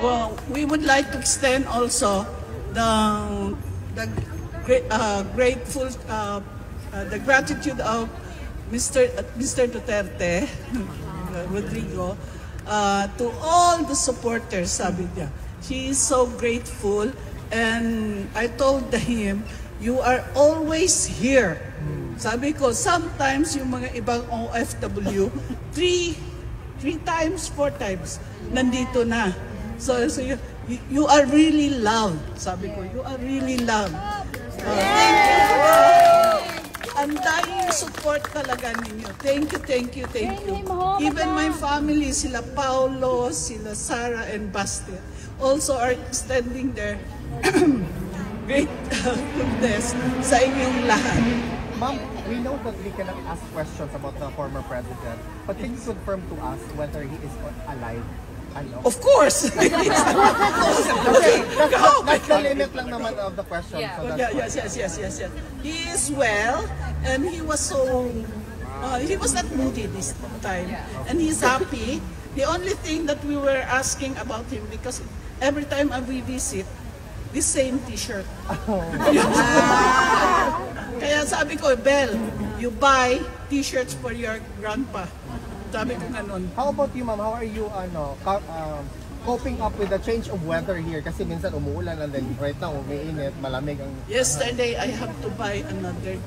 Well, we would like to extend also the gratitude of Mr. Duterte, Rodrigo, to all the supporters, sabi niya. She is so grateful, and I told him, you are always here. Sabi ko, sometimes yung mga ibang OFW, three times, 4 times, nandito na. So you are really loved. Sabi ko, you are really loved. Thank you for ang daming support talaga ninyo. Thank you, thank you, thank you. Even my family, sila Paulo, sila Sarah, and Basti, also are extending their great goodness sa inyong lahat. Ma'am, we know that we cannot ask questions about the former president, but can you confirm to us whether he is alive? Of course! That's the limit lang naman of the question. Yeah. So Yes. He is well, and he was so, he was not moody this time, and he's happy. The only thing that we were asking about him, because every time we visit, the same t-shirt. Kaya sabi ko, Belle, you buy t-shirts for your grandpa. Sabi ko ganun. How about you, ma'am? How are you coping up with the change of weather here? Kasi minsan umuulan and then right now umiinit, malamig ang... Yesterday, I have to buy another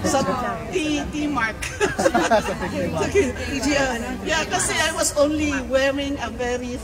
sa T-Mark. Yeah, kasi I was only wearing a very